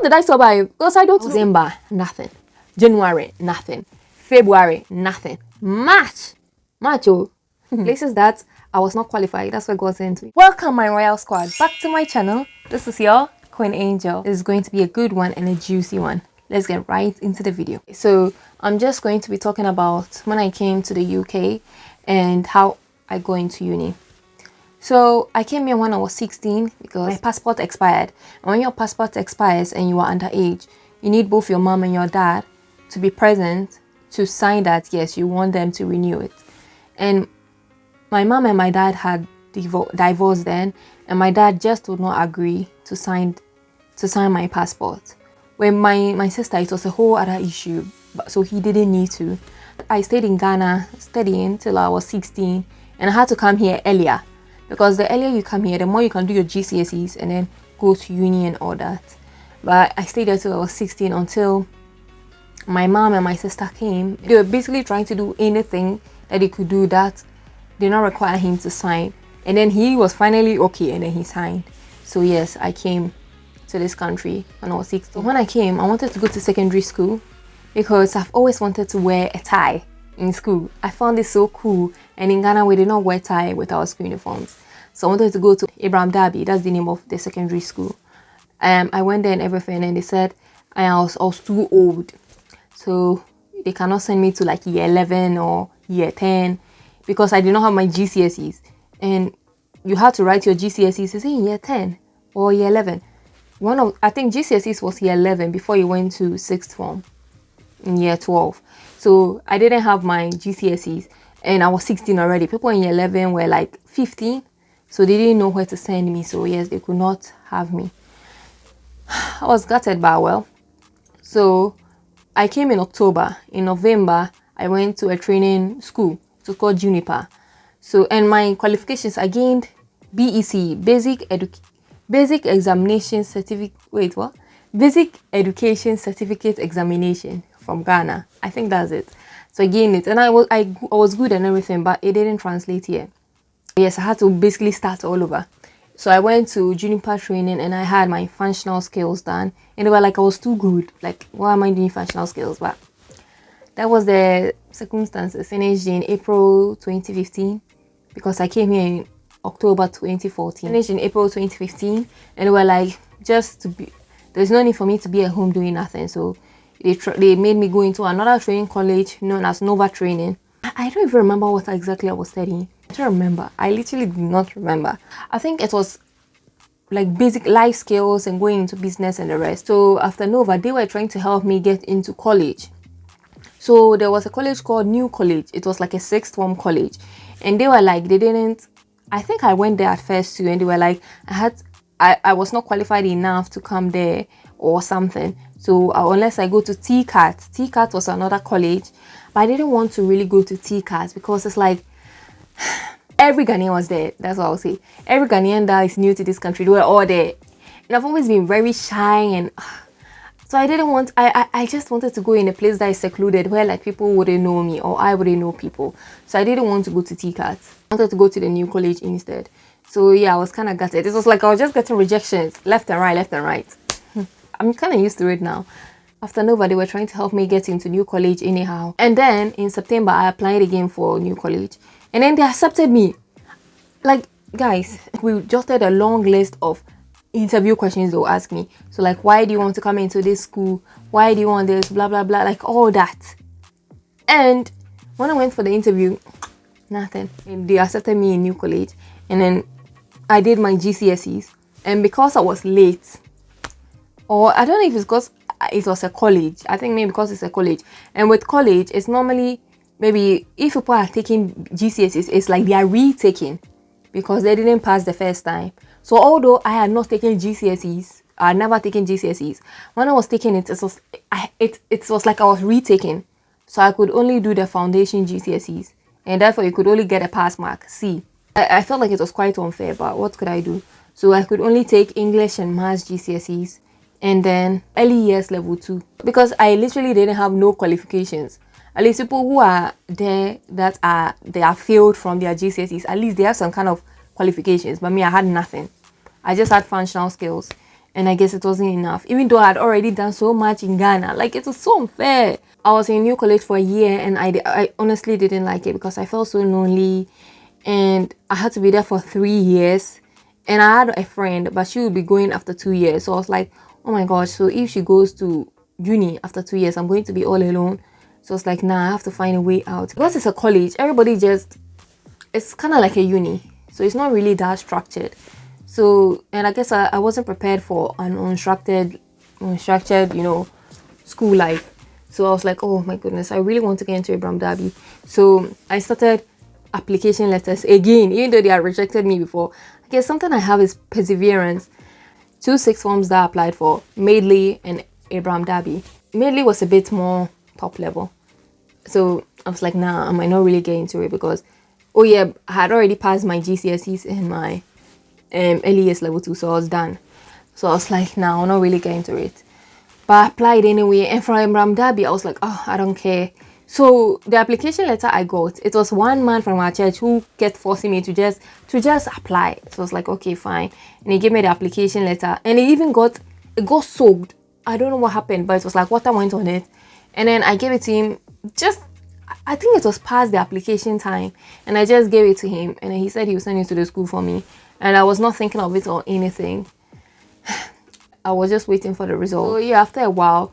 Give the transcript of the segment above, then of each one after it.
did I survive? Because I don't know. December, nothing. January, nothing. February, nothing. March, oh. Places that I was not qualified. That's what got into. Welcome, my royal squad, back to my channel. This is your Queen Angel. This is going to be a good one and a juicy one. Let's get right into the video. So I'm just going to be talking about when I came to the UK and how I go into uni. So I came here when I was 16 because my passport expired. And when your passport expires and you are underage, you need both your mom and your dad to be present to sign that yes, you want them to renew it. And my mom and my dad had divorced then, and my dad just would not agree to sign my passport. When my sister, it was a whole other issue, so he didn't need to. I stayed in Ghana studying till I was 16, and I had to come here earlier because the earlier you come here, the more you can do your GCSEs and then go to uni and all that. But I stayed there till I was 16 until my mom and my sister came. They were basically trying to do anything that they could do that did not require him to sign. And then he was finally okay, and then he signed. So yes, I came to this country when I was 16. When I came, I wanted to go to secondary school because I've always wanted to wear a tie in school. I found it so cool, and in Ghana we did not wear tie with our school uniforms. So I wanted to go to Abraham Darby, that's the name of the secondary school. I went there and everything, and they said I was too old, so they cannot send me to like year 11 or year 10 because I did not have my GCSEs. And you had to write your GCSEs, is it in year 10 or year 11? I think GCSEs was year 11 before you went to 6th form in year 12. So I didn't have my GCSEs and I was 16 already. People in year 11 were like 15, so they didn't know where to send me. So yes, they could not have me. I was gutted, but well. So I came in October. In November, I went to a training school. It was called Juniper. So, and my qualifications, I gained BEC, Basic Examination Certificate. Wait, what? Basic Education Certificate Examination from Ghana. I think that's it. So I gained it, and I was good and everything, but it didn't translate here. Yes, I had to basically start all over. So I went to Juniper training, and I had my functional skills done, and they were like I was too good. Like, why am I doing functional skills? But that was the circumstances. Finished in April 2015 because I came here in October 2014. Finished in April 2015, and they were like, there's no need for me to be at home doing nothing. So they made me go into another training college known as Nova Training. I don't even remember what exactly I was studying. I don't remember. I literally do not remember. I think it was like basic life skills and going into business and the rest. So after Nova, they were trying to help me get into college. So there was a college called New College. It was like a 6th form college, and they were like, I think I went there at first too, and they were like, I was not qualified enough to come there or something. So unless I go to TCAT was another college, but I didn't want to really go to TCAT because it's like every Ghanaian was there. That's what I'll say. Every Ghanaian that is new to this country, they were all there, and I've always been very shy, and so I didn't want. I just wanted to go in a place that is secluded where like people wouldn't know me or I wouldn't know people. So I didn't want to go to TCAT. I wanted to go to the new college instead. So yeah, I was kind of gutted. It was like I was just getting rejections left and right. I'm kind of used to it now. After Nova, they were trying to help me get into new college anyhow. And then in September, I applied again for new college. And then they accepted me. Like, guys, we jotted a long list of interview questions they'll ask me. So like, why do you want to come into this school? Why do you want this? Blah, blah, blah. Like all that. And when I went for the interview, nothing. And they accepted me in new college. And then I did my GCSEs. And because I was late, or I don't know if it's because it was a college. I think maybe because it's a college. And with college, it's normally, maybe if people are taking GCSEs, it's like they are retaking because they didn't pass the first time. So although I had not taken GCSEs, I had never taken GCSEs, when I was taking it, it was like I was retaking. So I could only do the foundation GCSEs, and therefore you could only get a pass mark, C. I felt like it was quite unfair, but what could I do? So I could only take English and Maths GCSEs, and then early years level 2, because I literally didn't have no qualifications. At least people who are there they are failed from their GCSEs, at least they have some kind of qualifications, but me, I had nothing. I just had functional skills. And I guess it wasn't enough, even though I had already done so much in Ghana. Like, it was so unfair. I was in new college for a year, and I honestly didn't like it because I felt so lonely, and I had to be there for 3 years. And I had a friend, but she would be going after 2 years. So I was like, oh my gosh, so if she goes to uni after 2 years, I'm going to be all alone. So it's like, nah, I have to find a way out. Because it's a college, everybody just, it's kind of like a uni. So it's not really that structured. So, and I guess I wasn't prepared for an unstructured, school life. So I was like, oh my goodness, I really want to get into Abraham Darby. So I started application letters again, even though they had rejected me before. I guess something I have is perseverance. 2 sixth forms that I applied for, Madeley and Abraham Darby. Madeley was a bit more top level. So I was like, nah, I might not really get into it because, oh yeah, I had already passed my GCSEs and my early years level 2, so I was done. So I was like, nah, I'll not really get into it. But I applied anyway, and from Abraham Darby, I was like, oh, I don't care. So the application letter I got, it was one man from our church who kept forcing me to just apply. So I was like, okay, fine. And he gave me the application letter, and it got soaked. I don't know what happened, but it was like water went on it. And then I gave it to him. I think it was past the application time, and I just gave it to him, and then he said he would send it to the school for me. And I was not thinking of it or anything. I was just waiting for the result. So yeah, after a while,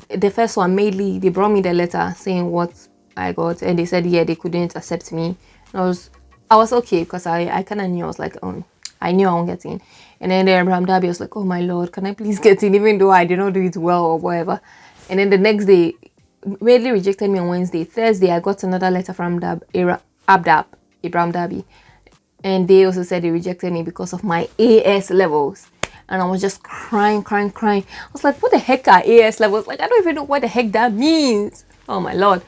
the first one, Madeley, they brought me the letter saying what I got, and they said yeah, they couldn't accept me. And I was okay because I kind of knew. I was like, I knew I won't get in. And then Abraham Darby was like, oh my lord, can I please get in, even though I did not do it well or whatever. And then the next day, Madeley rejected me on Wednesday. Thursday, I got another letter from Abraham Darby, and they also said they rejected me because of my AS levels. And I was just crying. I was like, what the heck are AS levels? Like, I don't even know what the heck that means. Oh my lord.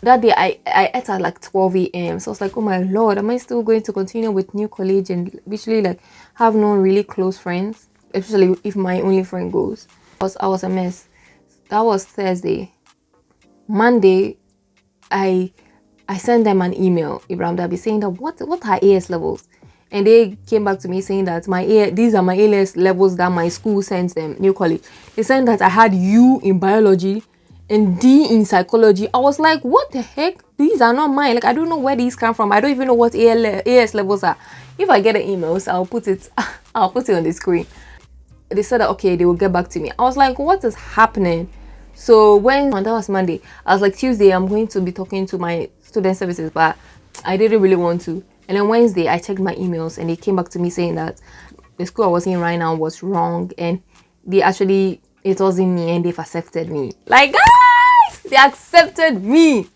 That day I ate at like 12 a.m. So I was like, oh my lord, am I still going to continue with new college and literally like have no really close friends, especially if my only friend goes? I was a mess. That was Thursday. Monday, I sent them an email, Abraham Darby, saying that what are AS levels? And they came back to me saying that these are my AS levels that my school sends them, new college. They said that I had U in biology and D in psychology. I was like, what the heck? These are not mine. Like, I don't know where these come from. I don't even know what AS levels are. If I get the emails, I'll put it on the screen. They said that okay, they will get back to me. I was like, what is happening? So that was Monday. I was like, Tuesday, I'm going to be talking to my student services, but I didn't really want to. And then Wednesday, I checked my emails, and they came back to me saying that the school I was in right now was wrong, and it wasn't me, and they've accepted me. Like, guys, they accepted me.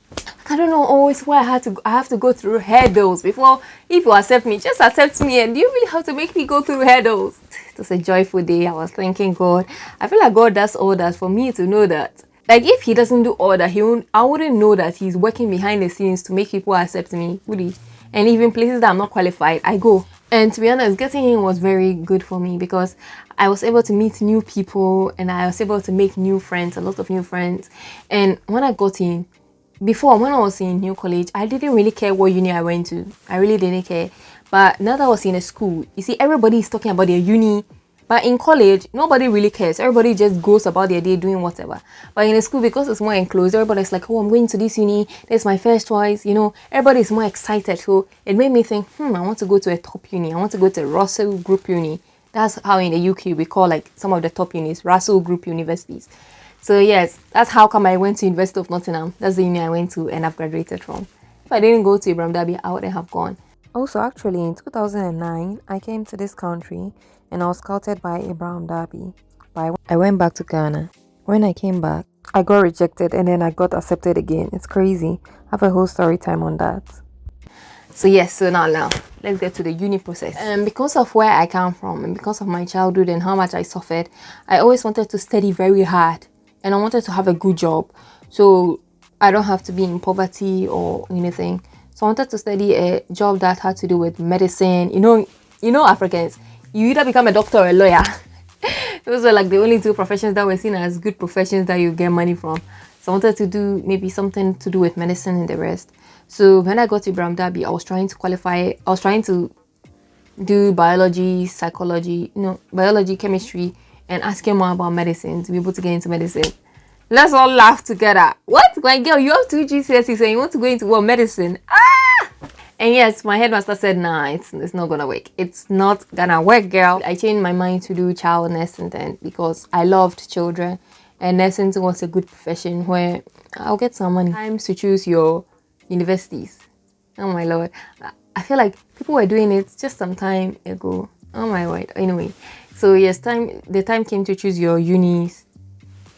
I don't know always why I have to go through hurdles before. If you accept me, just accept me, and you really have to make me go through hurdles. It was a joyful day. I was thanking God. I feel like God does all that for me to know that. Like, if he doesn't do all that, I wouldn't know that he's working behind the scenes to make people accept me, would he? And even places that I'm not qualified, I go. And to be honest, getting in was very good for me because I was able to meet new people, and I was able to make new friends, a lot of new friends. And when I got in, before, when I was in new college, I didn't really care what uni I went to. I really didn't care. But now that I was in a school, you see, everybody is talking about their uni. But in college, nobody really cares. Everybody just goes about their day doing whatever. But in a school, because it's more enclosed, everybody's like, oh, I'm going to this uni. That's my first choice. Everybody's more excited. So it made me think, I want to go to a top uni. I want to go to Russel Group uni. That's how in the UK we call like some of the top unis, Russel Group universities. So yes, that's how come I went to University of Nottingham. That's the uni I went to and I've graduated from. If I didn't go to Abraham Darby, I wouldn't have gone. Also, actually, in 2009, I came to this country and I was scouted by Abraham Darby. But I went back to Ghana. When I came back, I got rejected and then I got accepted again. It's crazy. I have a whole story time on that. So yes, so now let's get to the uni process. Because of where I come from and because of my childhood and how much I suffered, I always wanted to study very hard and I wanted to have a good job. So I don't have to be in poverty or anything. So I wanted to study a job that had to do with medicine. You know Africans, you either become a doctor or a lawyer. Those were like the only two professions that were seen as good professions that you get money from. So I wanted to do maybe something to do with medicine and the rest. So when I got to Abraham Darby, I was trying to qualify. I was trying to do biology, psychology, biology, chemistry, and asking more about medicine to be able to get into medicine. Let's all laugh together. What? My girl, you have 2 GCSEs and you want to go into what, medicine? Ah! And yes, my headmaster said, nah, it's not gonna work. It's not gonna work, girl. I changed my mind to do child nursing then because I loved children. And nursing was a good profession where I'll get some money. Times to choose your universities. Oh my lord. I feel like people were doing it just some time ago. Oh my word. Anyway, so yes, the time came to choose your unis.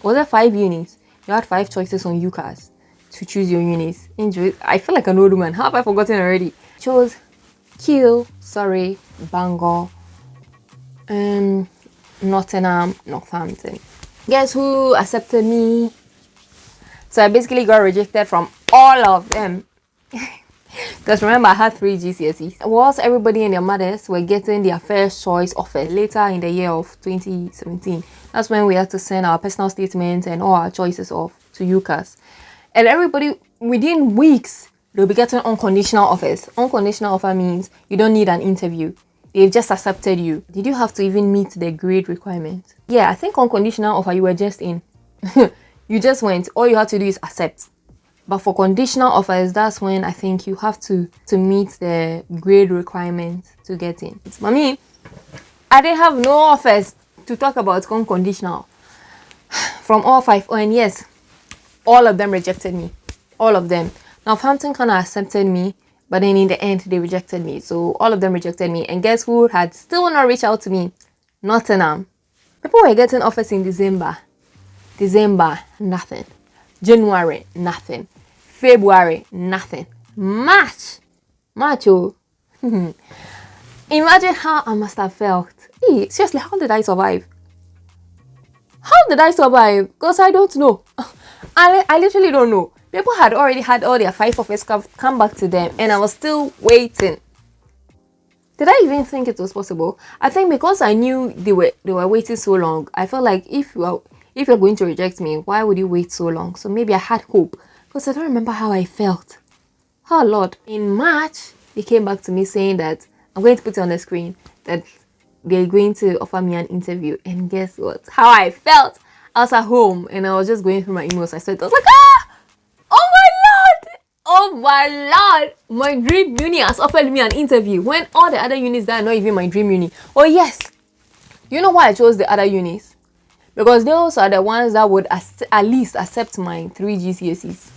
Was there 5 unis? You had 5 choices on UCAS to choose your unis. Enjoy. I feel like an old woman. How have I forgotten already? Chose Keele, Surrey, Bangor, Nottingham, Northampton. Guess who accepted me? So I basically got rejected from all of them. Because remember, I had 3 GCSEs. Whilst everybody and their mothers were getting their first choice offers later in the year of 2017. That's when we had to send our personal statements and all our choices off to UCAS. And everybody, within weeks, they'll be getting unconditional offers. Unconditional offer means you don't need an interview. They've just accepted you. Did you have to even meet the grade requirement? Yeah, I think unconditional offer, you were just in. You just went. All you had to do is accept. But for conditional offers, that's when I think you have to meet the grade requirement to get in. I mean, I didn't have no offers to talk about unconditional from all 5. Oh, and yes, all of them rejected me. All of them. Northampton kind of accepted me, but then in the end, they rejected me. So all of them rejected me. And guess who had still not reached out to me? Nottingham. People were getting offers in December. Nothing. January, nothing. February, nothing. March, oh. Imagine how I must have felt. Hey, seriously, how did I survive? Because I don't know. I literally don't know. People had already had all their 5 offers come back to them, and I was still waiting. Did I even think it was possible? I think because I knew they were waiting so long, I felt like if you're going to reject me, why would you wait so long? So maybe I had hope. Because I don't remember how I felt. Oh Lord. In March, they came back to me saying that, I'm going to put it on the screen, that they're going to offer me an interview. And guess what? How I felt. I was at home and I was just going through my emails. I was like, ah! Oh my lord! My dream uni has offered me an interview when all the other unis that are not even my dream uni. Oh yes! You know why I chose the other unis? Because those are the ones that would at least accept my 3 GCSEs.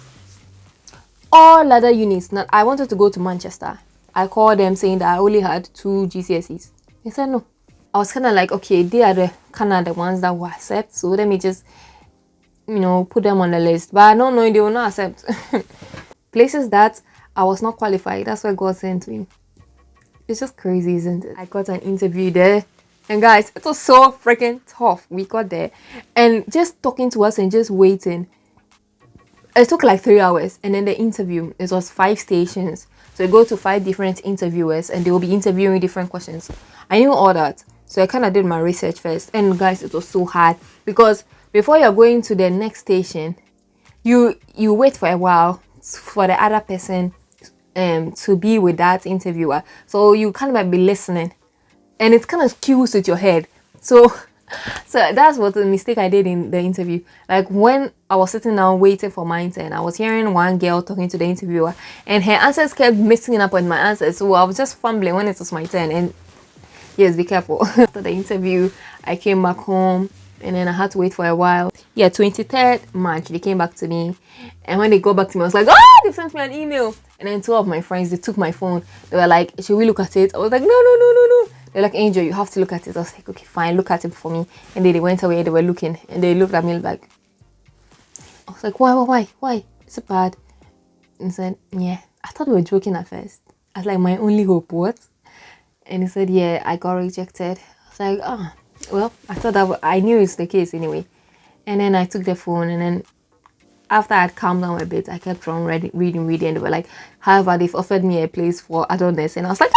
All other units, I wanted to go to Manchester. I called them saying that I only had 2 GCSEs. They said no. I was kind of like, okay, they are the ones that will accept. So let me just, put them on the list. But I don't know, they will not accept. Places that I was not qualified. That's why God sent me. It's just crazy, isn't it? I got an interview there. And guys, it was so freaking tough. We got there. And just talking to us and just waiting. It took like 3 hours. And then the interview, it was 5 stations. So you go to 5 different interviewers and they will be interviewing different questions. I knew all that. So I kind of did my research first. And guys, it was so hard. Because before you're going to the next station, you wait for a while for the other person to be with that interviewer. So you kind of might be listening. And it's kind of cues with your head. So that's what the mistake I did in the interview. Like when I was sitting down waiting for my turn, I was hearing one girl talking to the interviewer and her answers kept mixing up with my answers. So I was just fumbling when it was my turn. And yes, be careful. After the interview, I came back home and then I had to wait for a while. Yeah, 23rd March, they came back to me. And when they got back to me, I was like, they sent me an email. And then 2 of my friends, they took my phone. They were like, should we look at it? I was like, no. They're like, Angel, you have to look at it. I was like, okay, fine, look at it for me. And then they went away, they were looking. And they looked at me like, I was like, why? Is it bad? And he said, yeah. I thought we were joking at first. I was like, my only hope, what? And he said, yeah, I got rejected. I was like, well, I thought that I knew it's the case anyway. And then I took the phone and then after I had calmed down a bit, I kept on reading. And they were like, however, they've offered me a place for adultness. And I was like,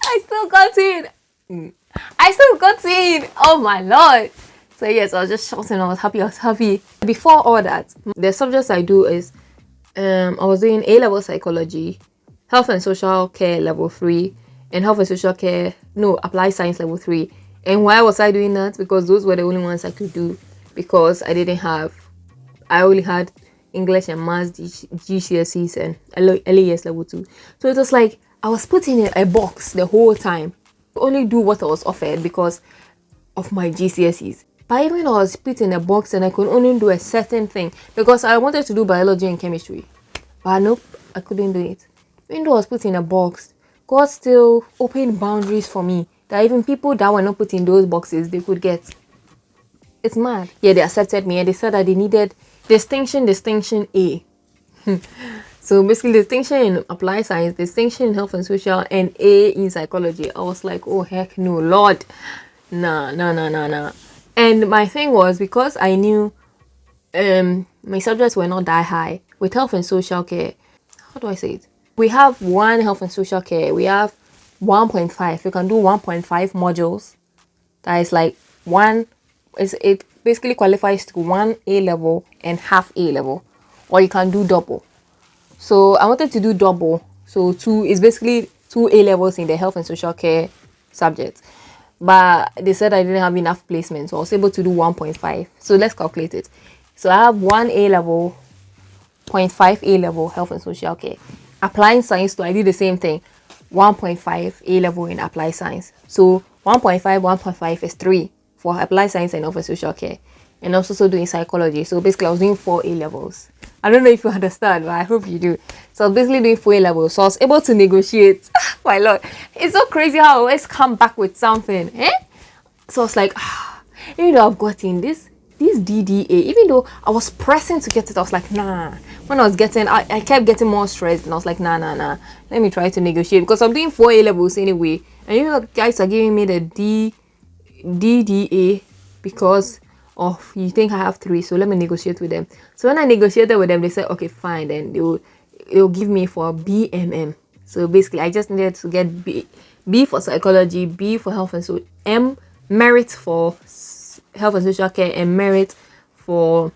I still got in. Oh my lord. So yes, I was just shouting. I was happy. Before all that, the subjects I do is I was doing A-level psychology, health and social care level 3, and health and social care, applied science level 3, And why was I doing that? Because those were the only ones I could do, because I only had English and Maths GCSEs and LAS level 2. So it was like I was put in a box the whole time. Only do what I was offered because of my GCSEs. But even though I was put in a box and I could only do a certain thing, because I wanted to do biology and chemistry. But nope, I couldn't do it. Even though I was put in a box, God still opened boundaries for me that even people that were not put in those boxes, they could get. It's mad. Yeah, they accepted me and they said that they needed distinction A. So basically distinction in applied science, distinction in health and social, and A in psychology. I was like, oh heck no, Lord. Nah. And my thing was, because I knew my subjects were not that high with health and social care. How do I say it? We have one health and social care. We have 1.5. You can do 1.5 modules. That is like it basically qualifies to 1 A level and half A level, or you can do double. So I wanted to do double. So 2 is basically 2 A levels in the health and social care subject. But they said I didn't have enough placement, so I was able to do 1.5. So let's calculate it. So I have 1 A level, 0.5 A level health and social care. Applying science, so I did the same thing. 1.5 A level in applied science. So 1.5 is 3 for applied science and health and social care. And also doing psychology. So basically I was doing 4 A levels. I don't know if you understand, but I hope you do. So I was basically doing 4 A levels. So I was able to negotiate. My Lord. It's so crazy how I always come back with something. So I was like, even though I've gotten this DDA, even though I was pressing to get it, I was like, nah. When I was getting, I kept getting more stressed, and I was like, nah. Let me try to negotiate, because I'm doing 4 A levels anyway. And you know, guys are giving me the DDA because of, you think I have 3, so let me negotiate with them. So when I negotiated with them, they said, okay, fine, then they'll give me for BMM. So basically, I just needed to get B for psychology, B for health and social, M merit for health and social care, and merit for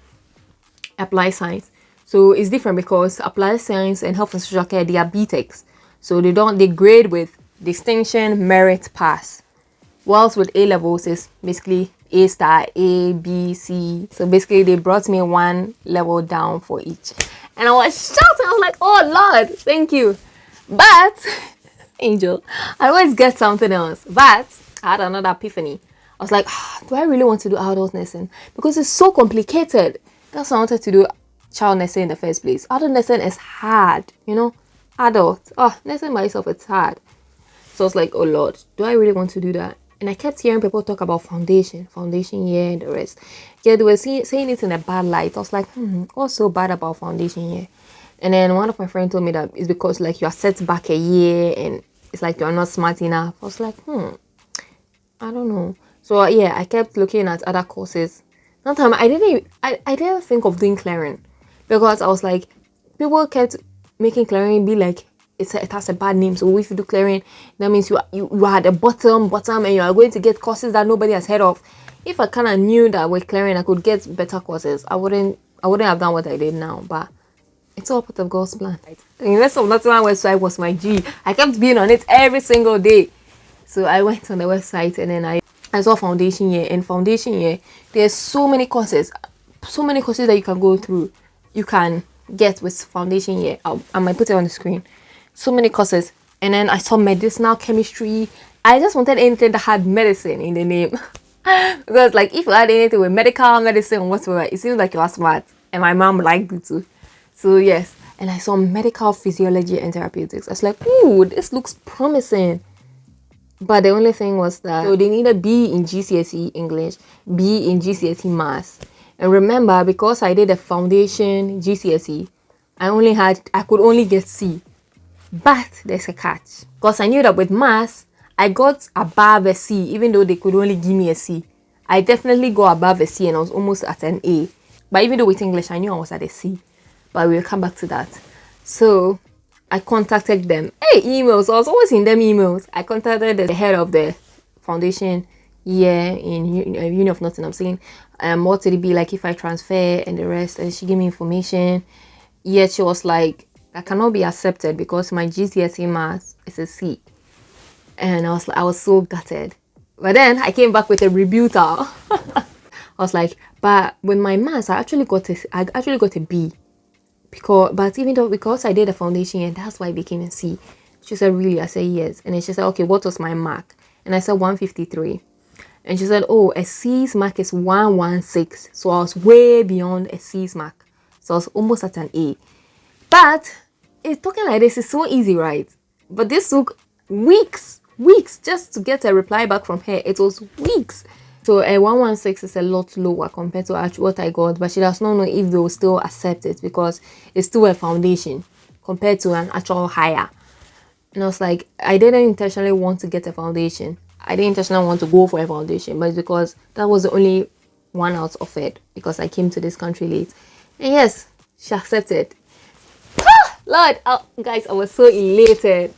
applied science. So it's different because applied science and health and social care, they are BTECs. So they grade with distinction, merit, pass. Whilst with A levels is basically A star, A, B, C. So basically they brought me 1 level down for each. And I was shouting, I was like, oh Lord, thank you. But, Angel, I always get something else. But I had another epiphany. I was like, do I really want to do adult nursing? Because it's so complicated. That's why I wanted to do child nursing in the first place. Adult nursing is hard, adult. Nursing by itself, it's hard. So I was like, oh Lord, do I really want to do that? And I kept hearing people talk about foundation year and the rest. Yeah, they were saying it in a bad light. I was like, what's so bad about foundation year? And then one of my friends told me that it's because like you are set back a year and it's like you're not smart enough. I was like, I don't know. So yeah, I kept looking at other courses. Sometimes I didn't think of doing clearing, because I was like, people kept making clearing be like it has a bad name. So if you do clearing, that means you are at the bottom and you are going to get courses that nobody has heard of. If I kind of knew that with clearing I could get better courses, I wouldn't have done what I did now. But it's all part of God's plan. The Uni of Nottingham website was my G. I kept being on it every single day. So I went on the website and then I saw foundation year. And foundation year, there's so many courses that you can go through. You can get with foundation year. I might put it on the screen. So many courses. And then I saw medicinal chemistry. I just wanted anything that had medicine in the name. Because like if you had anything with medical medicine whatsoever, it seems like you are smart. And my mom liked it too. So yes. And I saw medical physiology and therapeutics. I was like, ooh, this looks promising. But the only thing was that so they needed B in GCSE English, B in GCSE Maths. And remember, because I did a foundation GCSE, I could only get C. But there's a catch. Because I knew that with Maths, I got above a C, even though they could only give me a C. I definitely got above a C and I was almost at an A. But even though with English, I knew I was at a C. But we'll come back to that. So I contacted them. Emails. I was always in them emails. I contacted the head of the foundation year in Uni of Nottingham, saying, what would it be like if I transfer and the rest? And she gave me information. Yet she was like, I cannot be accepted because my GCSE maths is a C. And I was so gutted. But then I came back with a rebuter. I was like, but with my maths, I actually got a B. But even though because I did a foundation year, that's why I became a C. She said, really? I said, yes. And then she said, okay, what was my mark? And I said 153. And she said, oh, a C's mark is 116. So I was way beyond a C's mark. So I was almost at an A. But it's talking like this is so easy, right? But this took weeks just to get a reply back from her. It was weeks. So a 116 is a lot lower compared to what I got, but she does not know if they will still accept it because it's still a foundation compared to an actual higher. And I was like, I didn't intentionally want to get a foundation. I didn't intentionally want to go for a foundation, but it's because that was the only one out of it because I came to this country late. And yes, she accepted. Lord, guys, I was so elated.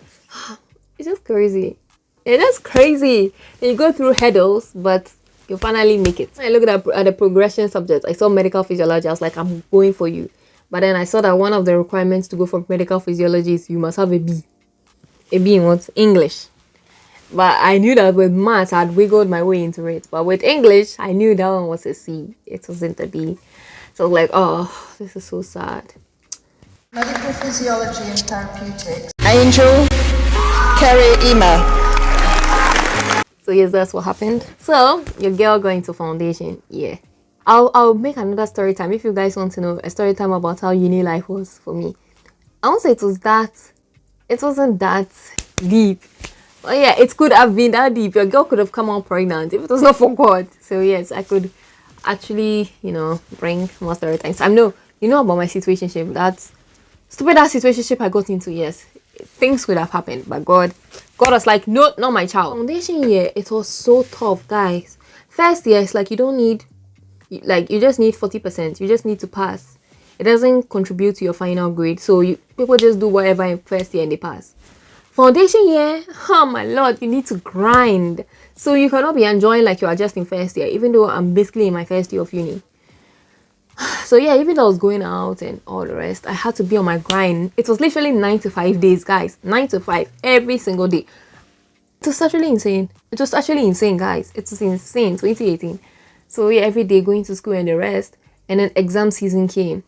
It's just crazy. It is crazy. You go through hurdles, but you finally make it. I looked at the progression subject. I saw medical physiology. I was like, I'm going for you. But then I saw that one of the requirements to go for medical physiology is you must have a B. A B in what? English. But I knew that with maths, I'd wiggled my way into it. But with English, I knew that one was a C. It wasn't a B. So I was like, oh, this is so sad. Medical physiology and therapeutics. Angel, Kerry, Ema. So yes, that's what happened. So your girl going to foundation, yeah. I'll make another story time if you guys want to know a story time about how uni life was for me. I won't say it wasn't that deep. But yeah, it could have been that deep. Your girl could have come out pregnant if it was not for God. So yes, I could actually, bring more story times. I know, about my situationship. That's stupid ass situationship I got into, yes. Things could have happened, but God was like, no, not my child. Foundation year, it was so tough, guys. First year, it's like you don't need, you just need 40%. You just need to pass. It doesn't contribute to your final grade. So people just do whatever in first year and they pass. Foundation year, oh my Lord, you need to grind. So you cannot be enjoying like you are just in first year, even though I'm basically in my first year of uni. So yeah, even though I was going out and all the rest, I had to be on my grind. It was literally 9 to 5 days, guys. 9 to 5 every single day. It was actually insane. It was actually insane, guys. It was insane. 2018. So yeah, every day going to school and the rest. And then exam season came.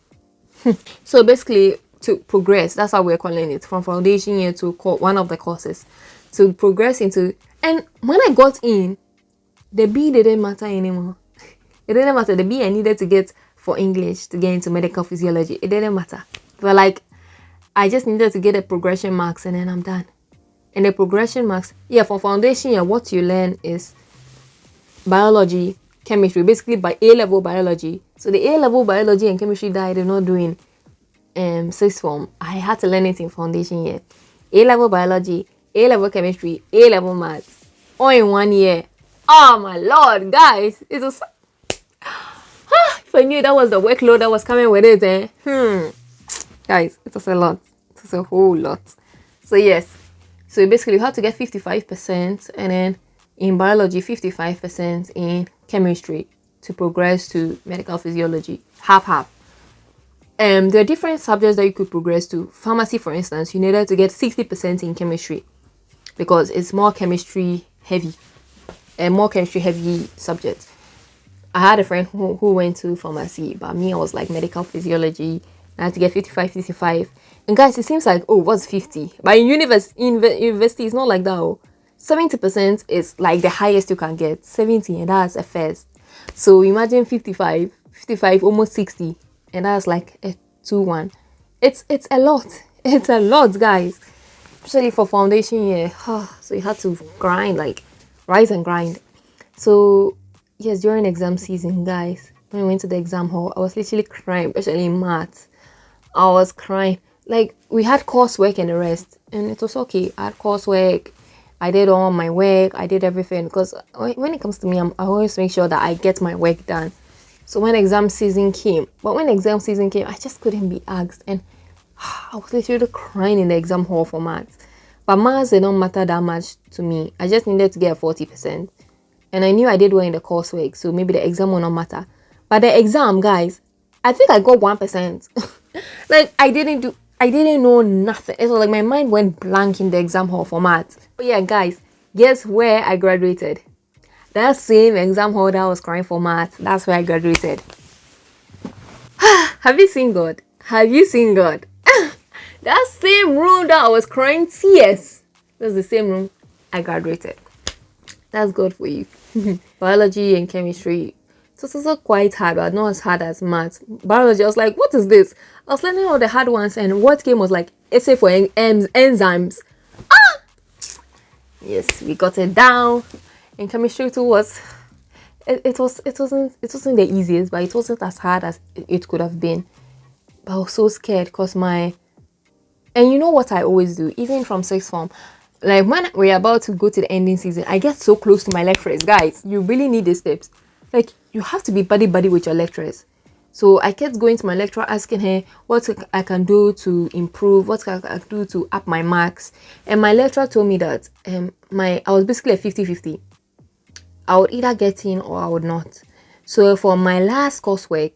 So basically, to progress, that's how we're calling it, from foundation year to one of the courses, to progress into. And when I got in, the B didn't matter anymore. It didn't matter. The B I needed to get for English to get into medical physiology, it didn't matter. But like, I just needed to get the progression marks and then I'm done. And the progression marks, yeah, for foundation year, what you learn is biology, chemistry, basically by A-level biology. So the A-level biology and chemistry that I did not do in sixth form, I had to learn it in foundation year. A-level biology, A-level chemistry, A-level maths, all in 1 year. Oh my Lord, guys, it was. If I knew that was the workload that was coming with it, guys, it was a lot. It was a whole lot. So yes, so basically you have to get 55%, and then in biology 55%, in chemistry to progress to medical physiology, half. There are different subjects that you could progress to. Pharmacy, for instance, you needed to get 60% in chemistry because it's more chemistry heavy, subject. I had a friend who went to pharmacy, but me, I was like medical physiology. I had to get 55. And guys, it seems like, what's 50? But in university, it's not like that. 70% is like the highest you can get. 70, and that's a first. So imagine 55, almost 60. And that's like a 2-1. It's a lot. It's a lot, guys. Especially for foundation year. So you had to grind, like rise and grind. So yes, during exam season, guys, when I went to the exam hall, I was literally crying, especially in maths. I was crying. Like, we had coursework and the rest, and it was okay. I had coursework. I did all my work. I did everything because when it comes to me, I always make sure that I get my work done. So when exam season came, I just couldn't be asked, and I was literally crying in the exam hall for maths. But maths did not matter that much to me. I just needed to get 40%. And I knew I did well in the coursework, so maybe the exam will not matter. But the exam, guys, I think I got 1%. Like, I didn't know nothing. It was like my mind went blank in the exam hall for maths. But yeah, guys, guess where I graduated? That same exam hall that I was crying for math, that's where I graduated. Have you seen God? Have you seen God? That same room that I was crying tears, that's the same room I graduated. That's God for you. Biology and chemistry, it was also quite hard, but not as hard as math. Biology, I was like, what is this? I was learning all the hard ones, and what came was like essay for enzymes. Yes, we got it down. And chemistry too was it wasn't the easiest, but it wasn't as hard as it could have been. But I was so scared because and you know what I always do, even from sixth form, like when we're about to go to the ending season, I get so close to my lecturers. Guys, you really need these tips. Like, you have to be buddy with your lecturers. So I kept going to my lecturer, asking her what I can do to improve, what I can do to up my marks. And my lecturer told me that I was basically a 50-50. I would either get in or I would not. So for my last coursework,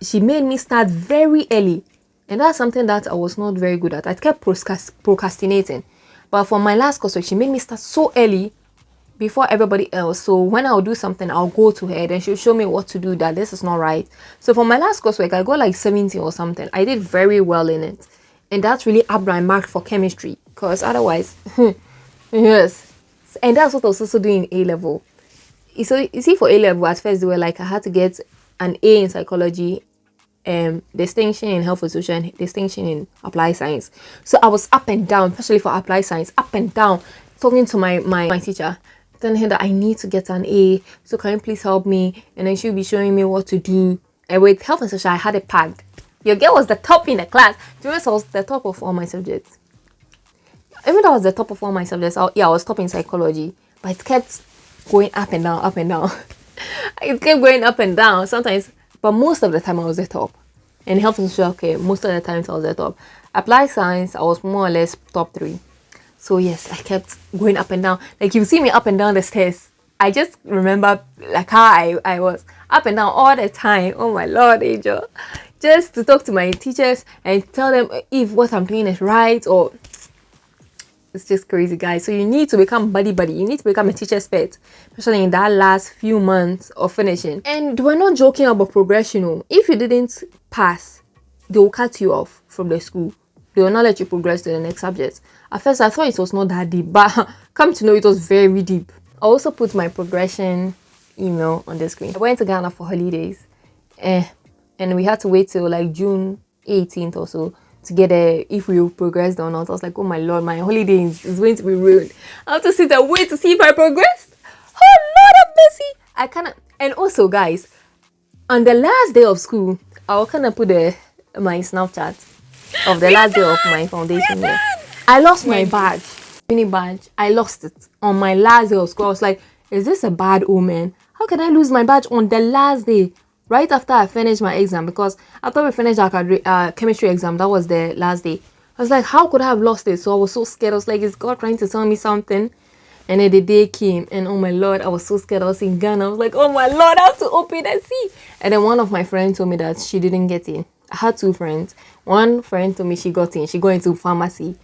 she made me start very early. And that's something that I was not very good at. I kept procrastinating. But for my last coursework, she made me start so early before everybody else. So when I'll do something, I'll go to her and she'll show me what to do, that this is not right. So for my last coursework, I got like 70 or something. I did very well in it. And that's really upped my mark for chemistry. Because otherwise, yes. And that's what I was also doing in A-level. So you see, for A-level, at first they were like, I had to get an A in psychology, distinction in health and social, and distinction in applied science. So I was up and down, especially for applied science, up and down, talking to my teacher, telling her that I need to get an A, so can you please help me? And then she'll be showing me what to do. And with health and social, I had it packed. Your girl was the top in the class. To be honest, I was the top of all my subjects. Even though I was the top of all my subjects, I was top in psychology, but it kept going up and down, up and down. It kept going up and down sometimes, but most of the time I was the top. And health and social, okay, most of the times I was the top. Applied science, I was more or less top 3. So yes, I kept going up and down. Like, you see me up and down the stairs. I just remember like how I was up and down all the time. Oh my Lord, Angel. Just to talk to my teachers and tell them if what I'm doing is right, or it's just crazy, guys. So you need to become buddy. You need to become a teacher's pet, especially in that last few months of finishing. And we're not joking about progression. If you didn't pass, they will cut you off from the school. They will not let you progress to the next subject. At first, I thought it was not that deep, but come to know it was very deep. I also put my progression email on the screen. I went to Ghana for holidays, and we had to wait till like June 18th or so to get if we progressed or not. I was like, oh my Lord, my holiday is going to be ruined. I have to sit and wait to see if I progressed. Oh Lord of mercy. I cannot. And also, guys, on the last day of school, I'll kind of put my Snapchat of the last day of my foundation year. I lost my badge, mini badge. I lost it on my last day of school. I was like, is this a bad omen? How can I lose my badge on the last day? Right after I finished my exam, because after we finished our chemistry exam, that was the last day. I was like, how could I have lost it? So I was so scared. I was like, is God trying to tell me something? And then the day came, and oh my Lord, I was so scared. I was in Ghana. I was like, oh my Lord, I have to open and see. And then one of my friends told me that she didn't get in. I had 2 friends. One friend told me she got in. She got into pharmacy.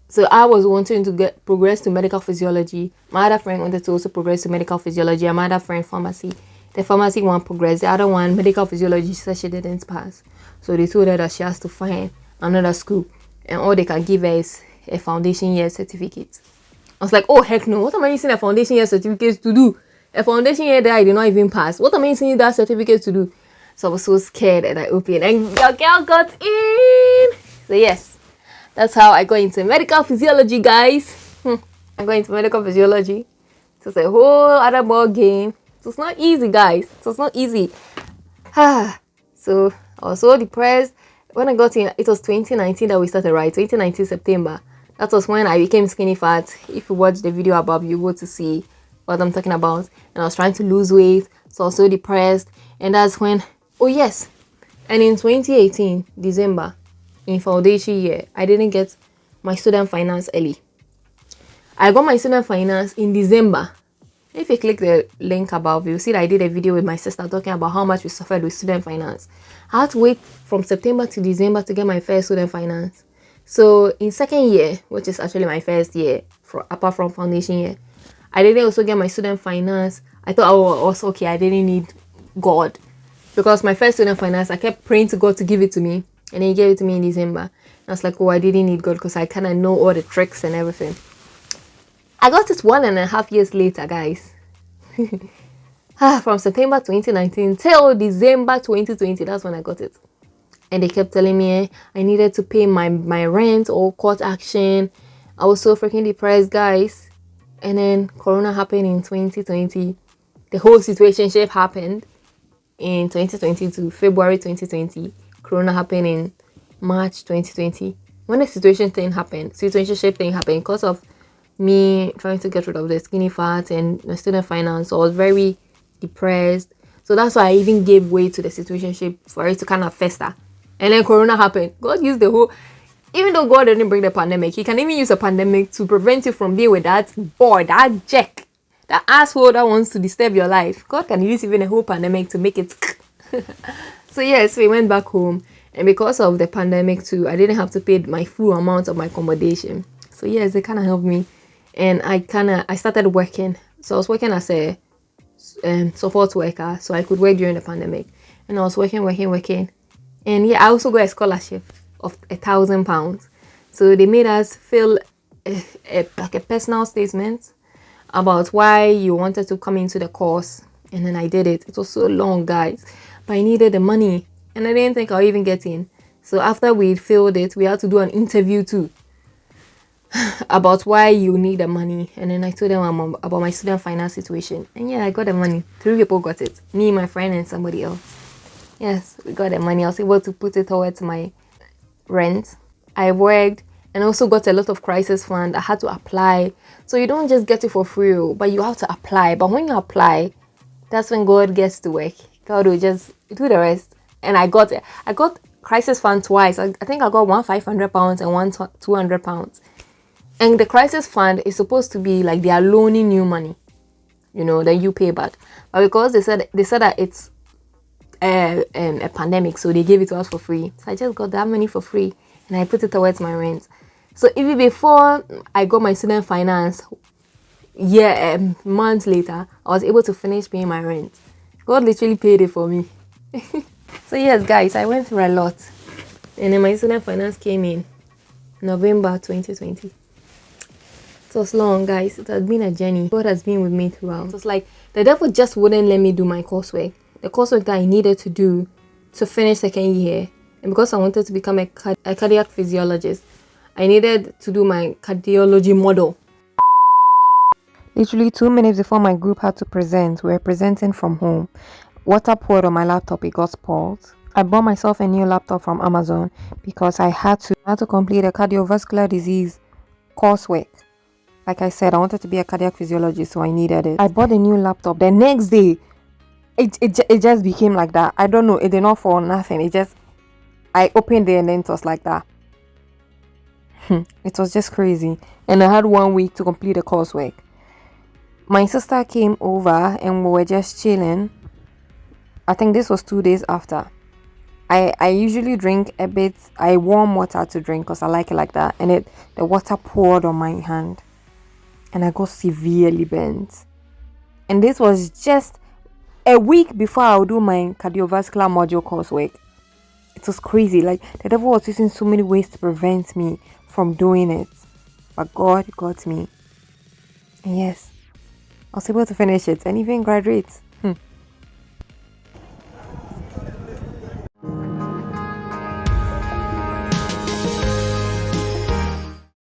So I was wanting to progress to medical physiology. My other friend wanted to also progress to medical physiology. And my other friend, pharmacy. The pharmacy one progressed. The other one, medical physiology, she said she didn't pass. So they told her that she has to find another school. And all they can give her is a foundation year certificate. I was like, oh heck no. What am I using a foundation year certificate to do? A foundation year that I did not even pass. What am I using that certificate to do? So I was so scared, and I opened, and your girl got in. So yes, that's how I got into medical physiology, guys. I got into medical physiology. It was a whole other ball game. It was not easy, guys. It was not easy. So I was so depressed. When I got in, it was 2019 that we started, right? 2019 September. That was when I became skinny fat. If you watch the video above, you go to see what I'm talking about. And I was trying to lose weight, so I was so depressed. And that's when, oh yes, and in 2018 December, in foundation year, I didn't get my student finance early. I got my student finance in December. If you click the link above, you'll see that I did a video with my sister talking about how much we suffered with student finance. I had to wait from September to December to get my first student finance. So in second year, which is actually my first year, apart from foundation year, I didn't also get my student finance. I thought I was okay. I didn't need God, because my first student finance, I kept praying to God to give it to me, and then He gave it to me in December. And I was like, oh, I didn't need God because I kind of know all the tricks and everything. I got it 1.5 years later, guys. From September 2019 till December 2020, that's when I got it. And they kept telling me I needed to pay my rent or court action. I was so freaking depressed, guys. And then Corona happened in 2020. The whole situation happened in 2022, February 2020. Corona happened in March 2020. When the situation thing happened because of me trying to get rid of the skinny fat and my student finance, so I was very depressed. So that's why I even gave way to the situation for it to kind of fester. And then Corona happened. God used the whole, even though God didn't bring the pandemic, He can even use a pandemic to prevent you from being with that boy, that jerk, that asshole that wants to disturb your life. God can use even a whole pandemic to make it. So yes, we went back home, and because of the pandemic too, I didn't have to pay my full amount of my accommodation. So yes, it kind of helped me, and I started working. So I was working as a support worker, so I could work during the pandemic, and I was working. And yeah, I also got a scholarship of £1,000. So they made us fill like a personal statement about why you wanted to come into the course. And then I did it. It was so long, guys, but I needed the money, and I didn't think I'll even get in. So after we filled it, we had to do an interview too about why you need the money. And then I told them about my student finance situation. And yeah, I got the money. 3 people got it. Me, my friend, and somebody else. Yes, we got the money. I was able to put it towards my rent. I worked and also got a lot of crisis fund. I had to apply. So you don't just get it for free, but you have to apply. But when you apply, that's when God gets to work. God will just do the rest. And I got it. I got crisis fund twice. I think I got one £500 and one £200. And the crisis fund is supposed to be like they are loaning you money, that you pay back. But because they said that it's a pandemic, so they gave it to us for free. So I just got that money for free, and I put it towards my rent. So even before I got my student finance, months later, I was able to finish paying my rent. God literally paid it for me. So yes, guys, I went through a lot, and then my student finance came in November 2020. It was long, guys. It has been a journey. God has been with me throughout. It was like the devil just wouldn't let me do my coursework. The coursework that I needed to do to finish second year. And because I wanted to become a cardiac physiologist, I needed to do my cardiology model. Literally 2 minutes before my group had to present, we were presenting from home. Water poured on my laptop, it got spoiled. I bought myself a new laptop from Amazon because I had to complete a cardiovascular disease coursework. Like I said, I wanted to be a cardiac physiologist, so I needed it. I bought a new laptop. The next day, it just became like that. I don't know. It did not fall, nothing. I opened it and then it was like that. It was just crazy. And I had 1 week to complete the coursework. My sister came over and we were just chilling. I think this was 2 days after. I usually drink a bit. I warm water to drink because I like it like that. And the water poured on my hand. And I got severely burnt. And this was just a week before I would do my cardiovascular module coursework. It was crazy. Like, the devil was using so many ways to prevent me from doing it. But God got me. And yes, I was able to finish it and even graduate.